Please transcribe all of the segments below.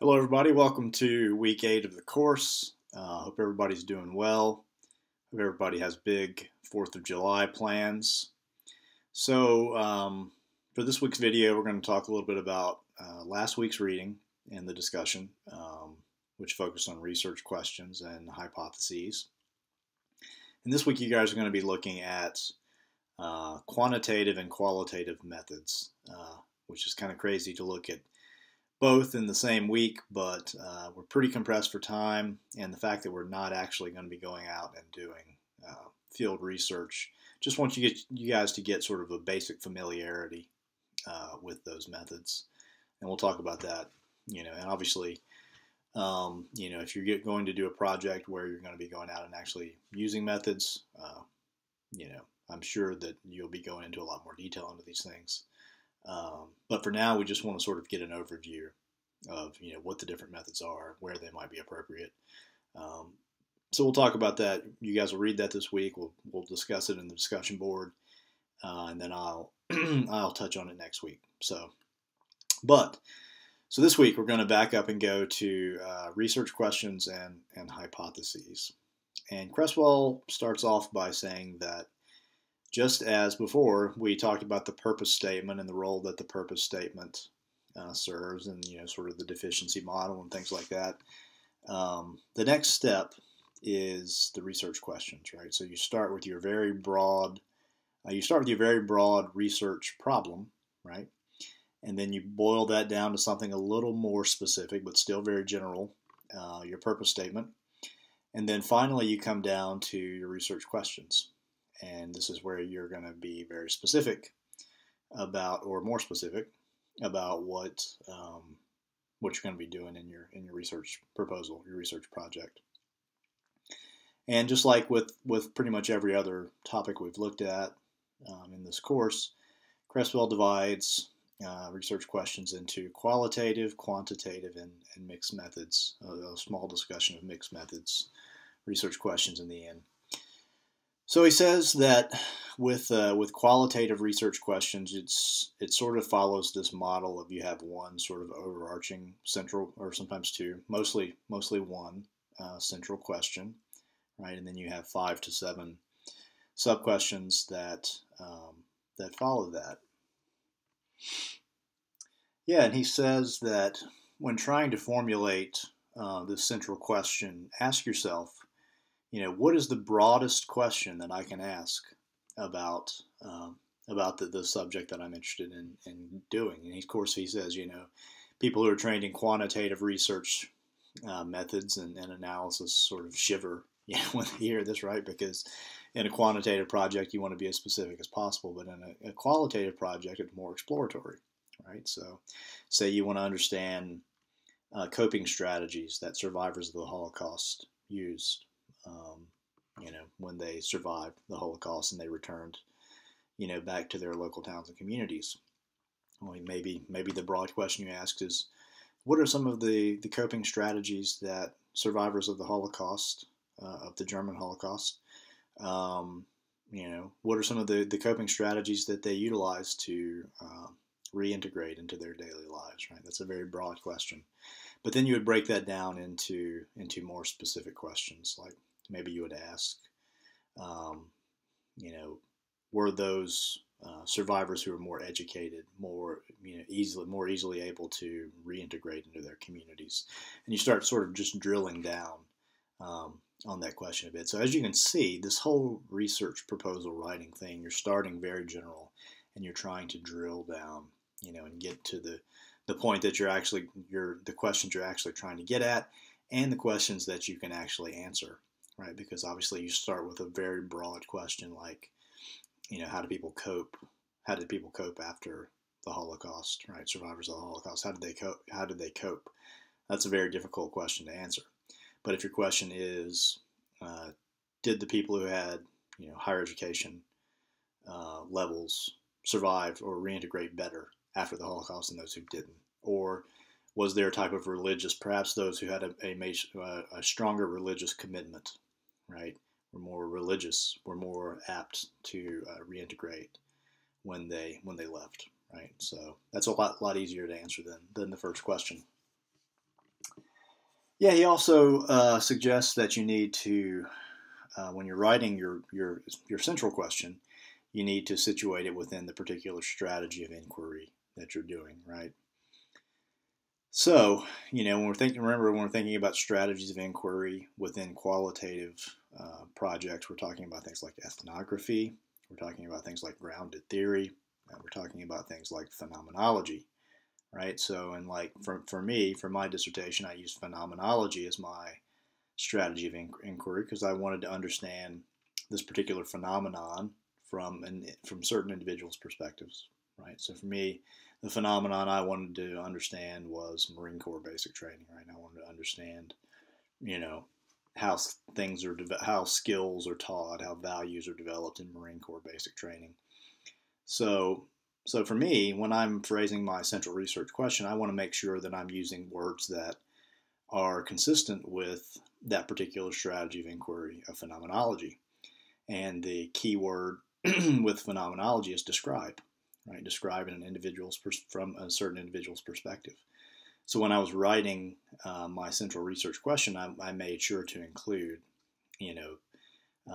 Hello, everybody. Welcome to week 8 of the course. Hope everybody's doing well. Hope everybody has big 4th of July plans. So, for this week's video, we're going to talk a little bit about last week's reading and the discussion, which focused on research questions and hypotheses. And this week, you guys are going to be looking at quantitative and qualitative methods, which is kind of crazy to look at both in the same week, but we're pretty compressed for time, and the fact that we're not actually going to be going out and doing field research. Just want you guys to get sort of a basic familiarity with those methods, and we'll talk about that. And obviously, if you're going to do a project where you're going to be going out and actually using methods, I'm sure that you'll be going into a lot more detail into these things. But for now, we just want to sort of get an overview of what the different methods are, where they might be appropriate. So we'll talk about that. You guys will read that this week. We'll discuss it in the discussion board, and then I'll I'll touch on it next week. So this week we're going to back up and go to research questions and hypotheses. And Creswell starts off by saying that, just as before, we talked about the purpose statement and the role that the purpose statement serves, and sort of the deficiency model and things like that. The next step is the research questions, right? So you start with your very broad, research problem, right? And then you boil that down to something a little more specific, but still very general, your purpose statement. And then finally, you come down to your research questions. And this is where you're going to be very specific about, or more specific about what you're going to be doing in your research proposal, your research project. And just like with pretty much every other topic we've looked at in this course, Creswell divides research questions into qualitative, quantitative, and mixed methods. A small discussion of mixed methods, research questions in the end. So he says that with qualitative research questions, it sort of follows this model of you have one sort of overarching central, or sometimes two, mostly one central question, right? And then you have 5 to 7 sub questions that follow that. Yeah, and he says that when trying to formulate this central question, ask yourself, what is the broadest question that I can ask about the subject that I'm interested in doing? And of course, he says, people who are trained in quantitative research methods and analysis sort of shiver when they hear this, right? Because in a quantitative project, you want to be as specific as possible, but in a qualitative project, it's more exploratory, right? So, say you want to understand coping strategies that survivors of the Holocaust used. When they survived the Holocaust and they returned, back to their local towns and communities. Well, maybe the broad question you ask is, what are some of the coping strategies that survivors of the Holocaust, of the German Holocaust, what are some of the coping strategies that they utilized to reintegrate into their daily lives, right? That's a very broad question. But then you would break that down into more specific questions, like maybe you would ask, were those survivors who were more educated, more easily able to reintegrate into their communities, and you start sort of just drilling down on that question a bit. So as you can see, this whole research proposal writing thing, you're starting very general, and you're trying to drill down, and get to the point that the questions you're actually trying to get at, and the questions that you can actually answer, right? Because obviously you start with a very broad question like, how do people cope? How did people cope after the Holocaust, right? Survivors of the Holocaust, how did they cope? That's a very difficult question to answer. But if your question is, did the people who had, higher education levels survive or reintegrate better after the Holocaust than those who didn't? Or was there a type of religious, perhaps those who had a stronger religious commitment, right, were more religious, were more apt to reintegrate when they left, right? So that's a lot easier to answer than the first question. Yeah, he also suggests that you need to, when you're writing your central question, you need to situate it within the particular strategy of inquiry that you're doing, right? So, when we're thinking, remember when we're thinking about strategies of inquiry within qualitative projects, we're talking about things like ethnography, we're talking about things like grounded theory, we're talking about things like phenomenology, right? So, and like for me, for my dissertation, I used phenomenology as my strategy of inquiry because I wanted to understand this particular phenomenon from certain individuals' perspectives, right? So for me, the phenomenon I wanted to understand was Marine Corps basic training, right? I wanted to understand, you know, how things are, how skills are taught, how values are developed in Marine Corps basic training. So, so for me, when I'm phrasing my central research question, I want to make sure that I'm using words that are consistent with that particular strategy of inquiry of phenomenology. And the key word with phenomenology is describe, right? Describe in an individual's from a certain individual's perspective. So when I was writing my central research question, I made sure to include,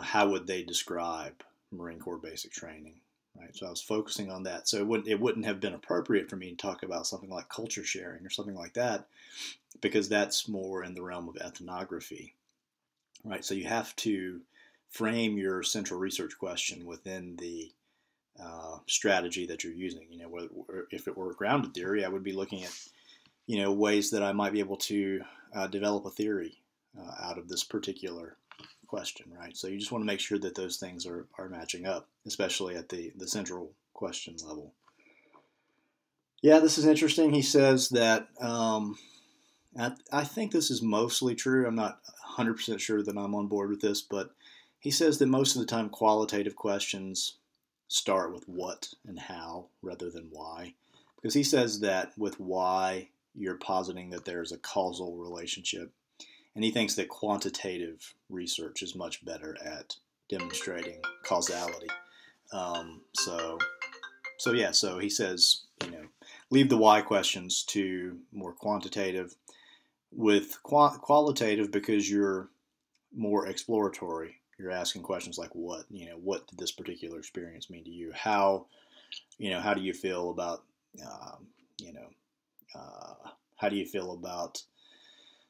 how would they describe Marine Corps basic training, right? So I was focusing on that. So it wouldn't have been appropriate for me to talk about something like culture sharing or something like that, because that's more in the realm of ethnography, right? So you have to frame your central research question within the strategy that you're using. If it were grounded theory, I would be looking at, ways that I might be able to develop a theory out of this particular question, right? So you just want to make sure that those things are matching up, especially at the central question level. Yeah, this is interesting. He says that I think this is mostly true. I'm not 100% sure that I'm on board with this, but he says that most of the time qualitative questions start with what and how rather than why. Because he says that with why, you're positing that there's a causal relationship. And he thinks that quantitative research is much better at demonstrating causality. So he says, leave the why questions to more quantitative. With qualitative, because you're more exploratory, you're asking questions like what did this particular experience mean to you? How do you feel about you know how do you feel about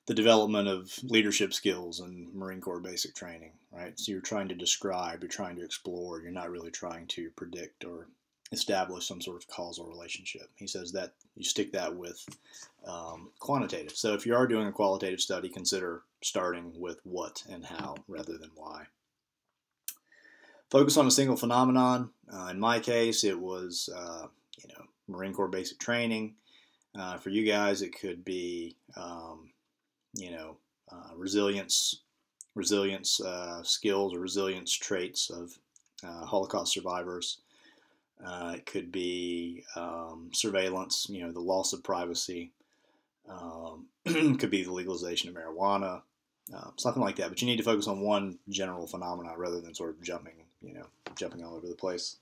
the development of leadership skills and Marine Corps basic training, right? So you're trying to describe, you're trying to explore, you're not really trying to predict or establish some sort of causal relationship. He says that you stick that with quantitative. So if you are doing a qualitative study, consider starting with what and how rather than why. Focus on a single phenomenon. In my case, it was Marine Corps basic training. For you guys, it could be resilience skills or resilience traits of Holocaust survivors. It could be surveillance, the loss of privacy. It could be the legalization of marijuana, something like that. But you need to focus on one general phenomenon rather than sort of jumping all over the place.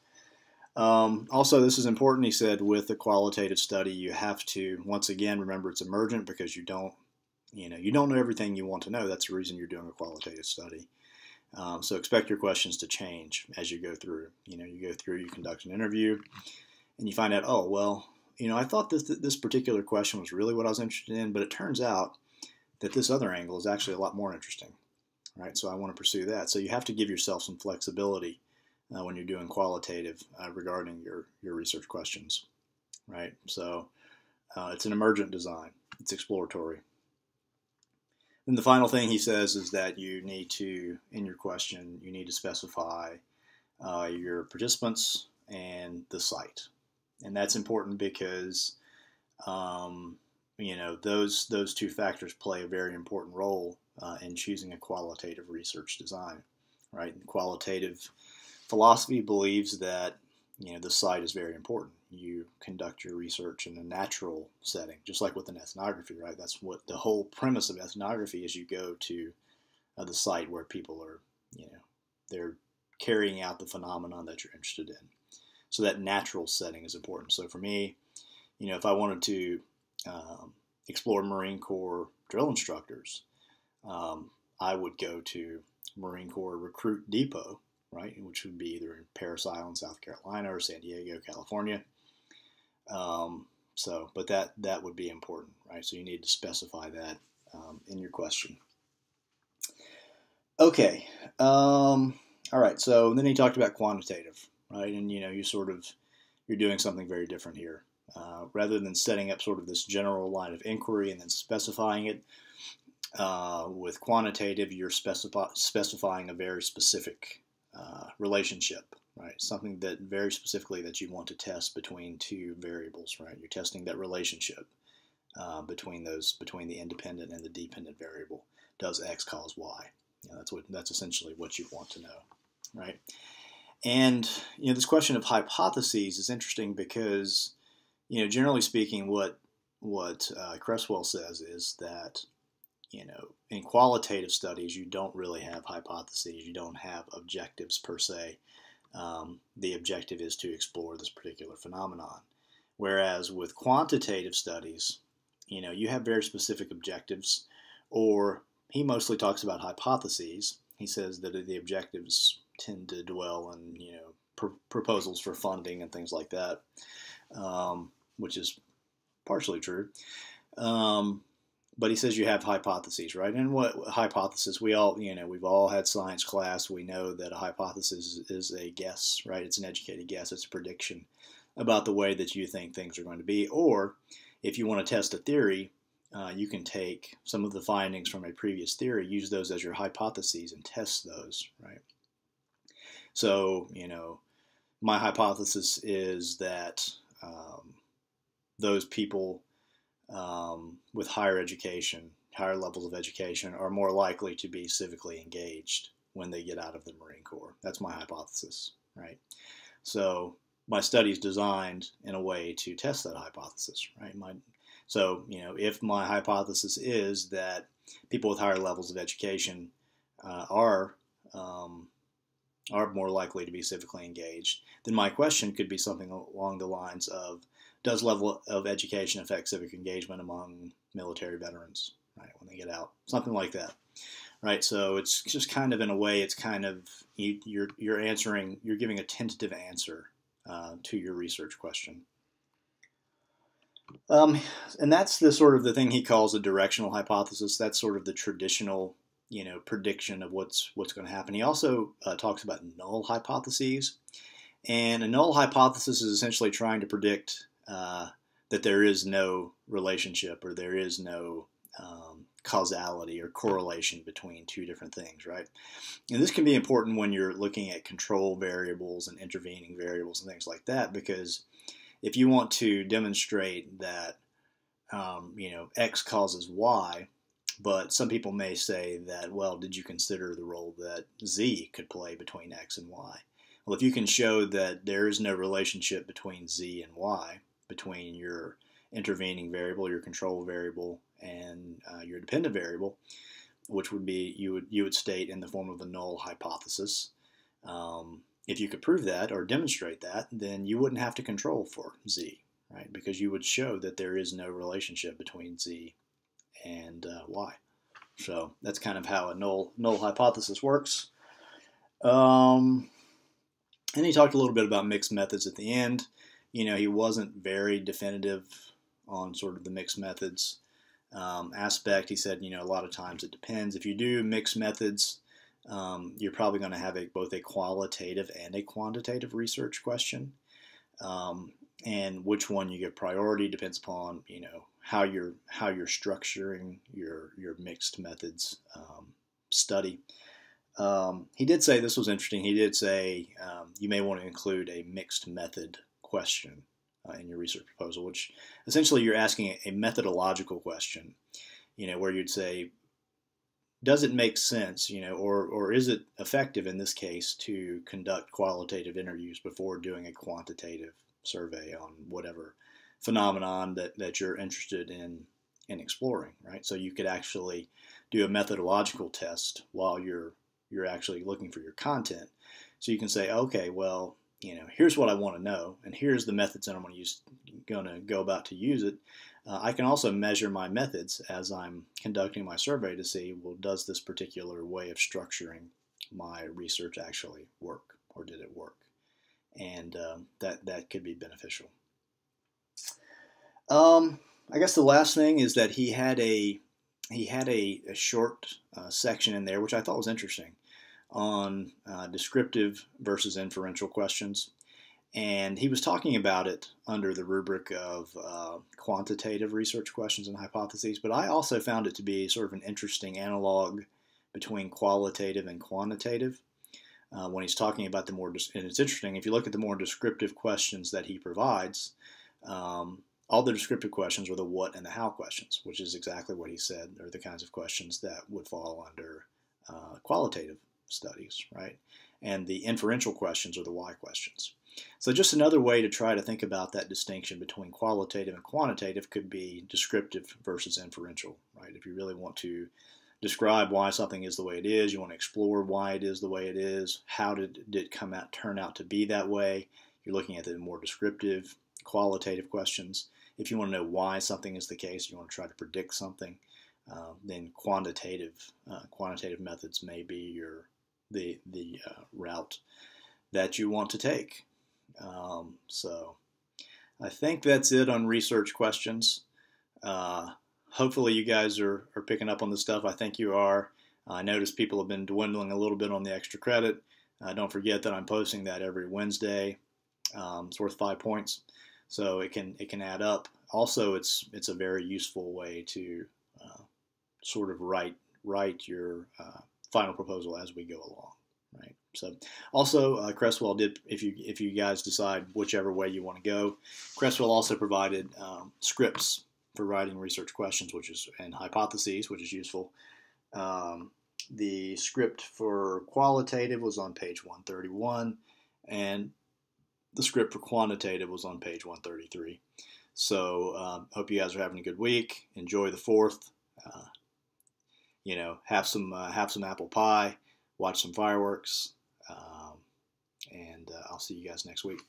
Also, this is important. He said with a qualitative study, you have to, once again, remember it's emergent because you don't know everything you want to know. That's the reason you're doing a qualitative study. So expect your questions to change as you go through. You conduct an interview, and you find out, oh, well, I thought this particular question was really what I was interested in, but it turns out that this other angle is actually a lot more interesting, right? So I want to pursue that. So you have to give yourself some flexibility when you're doing qualitative regarding your research questions, right? So it's an emergent design. It's exploratory. And the final thing he says is that you need to, in your question, you need to specify your participants and the site. And that's important because, those two factors play a very important role in choosing a qualitative research design, right? And qualitative philosophy believes that, the site is very important. You conduct your research in a natural setting, just like with an ethnography, right? That's what the whole premise of ethnography is. You go to the site where people are, they're carrying out the phenomenon that you're interested in. So that natural setting is important. So for me, if I wanted to explore Marine Corps drill instructors, I would go to Marine Corps Recruit Depot, right, which would be either in Parris Island, South Carolina, or San Diego, California. But that would be important, right? So you need to specify that in your question. Okay. All right. So then he talked about quantitative, right? And you're doing something very different here. Rather than setting up sort of this general line of inquiry and then specifying it, with quantitative, you're specifying a very specific relationship, right? Something that very specifically that you want to test between two variables, right? You're testing that relationship between the independent and the dependent variable. Does X cause Y? That's essentially what you want to know, right? And this question of hypotheses is interesting because generally speaking, what Creswell says is that in qualitative studies you don't really have hypotheses, you don't have objectives per se. The objective is to explore this particular phenomenon, whereas with quantitative studies, you have very specific objectives, or he mostly talks about hypotheses. He says that the objectives tend to dwell in proposals for funding and things like that, which is partially true. But he says you have hypotheses, right? And what hypothesis? We've all had science class. We know that a hypothesis is a guess, right? It's an educated guess. It's a prediction about the way that you think things are going to be. Or if you want to test a theory, you can take some of the findings from a previous theory, use those as your hypotheses, and test those, right? So, my hypothesis is that those people with higher levels of education, are more likely to be civically engaged when they get out of the Marine Corps. That's my hypothesis, right? So my study is designed in a way to test that hypothesis, right? If my hypothesis is that people with higher levels of education are more likely to be civically engaged, then my question could be something along the lines of, does level of education affect civic engagement among military veterans, right, when they get out? Something like that, right? So it's just kind of, in a way, it's kind of, you're giving a tentative answer to your research question. And that's the thing he calls a directional hypothesis. That's sort of the traditional, prediction of what's going to happen. He also talks about null hypotheses. And a null hypothesis is essentially trying to predict that there is no relationship, or there is no causality or correlation between two different things, right? And this can be important when you're looking at control variables and intervening variables and things like that, because if you want to demonstrate that X causes Y, but some people may say that, well, did you consider the role that Z could play between X and Y? Well, if you can show that there is no relationship between Z and Y, between your intervening variable, your control variable, and your dependent variable, which would be, you would state in the form of a null hypothesis. If you could prove that or demonstrate that, then you wouldn't have to control for Z, right? Because you would show that there is no relationship between Z and Y. So that's kind of how a null hypothesis works. And he talked a little bit about mixed methods at the end. He wasn't very definitive on sort of the mixed methods aspect. He said, a lot of times it depends. If you do mixed methods, you're probably going to have both a qualitative and a quantitative research question. And which one you give priority depends upon, how you're structuring your mixed methods study. He did say, this was interesting, he did say you may want to include a mixed method question in your research proposal, which essentially you're asking a methodological question, where you'd say, does it make sense, or is it effective in this case to conduct qualitative interviews before doing a quantitative survey on whatever phenomenon that you're interested in exploring, right? So you could actually do a methodological test while you're actually looking for your content. So you can say, okay, well, here's what I want to know, and here's the methods that I'm going to go about to use it. I can also measure my methods as I'm conducting my survey to see, well, does this particular way of structuring my research actually work, or did it work? And that could be beneficial. I guess the last thing is that he had a short section in there, which I thought was interesting, on descriptive versus inferential questions. And he was talking about it under the rubric of quantitative research questions and hypotheses, but I also found it to be sort of an interesting analog between qualitative and quantitative when he's talking about the more, and it's interesting, if you look at the more descriptive questions that he provides, all the descriptive questions are the what and the how questions, which is exactly what he said are the kinds of questions that would fall under qualitative studies, right? And the inferential questions are the why questions. So just another way to try to think about that distinction between qualitative and quantitative could be descriptive versus inferential, right? If you really want to describe why something is the way it is, you want to explore why it is the way it is, how did it turn out to be that way, you're looking at the more descriptive, qualitative questions. If you want to know why something is the case, you want to try to predict something, then quantitative methods may be the route that you want to take. So I think that's it on research questions. Hopefully you guys are picking up on this stuff. I think you are. I noticed people have been dwindling a little bit on the extra credit. Don't forget that I'm posting that every Wednesday. It's worth 5 points, so it can add up. Also, it's a very useful way to sort of write your final proposal as we go along. Right. So, also Creswell did. If you guys decide whichever way you want to go, Creswell also provided scripts for writing research questions, and hypotheses, which is useful. The script for qualitative was on page 131, and the script for quantitative was on page 133. So, hope you guys are having a good week. Enjoy the 4th. Have some apple pie. Watch some fireworks, and I'll see you guys next week.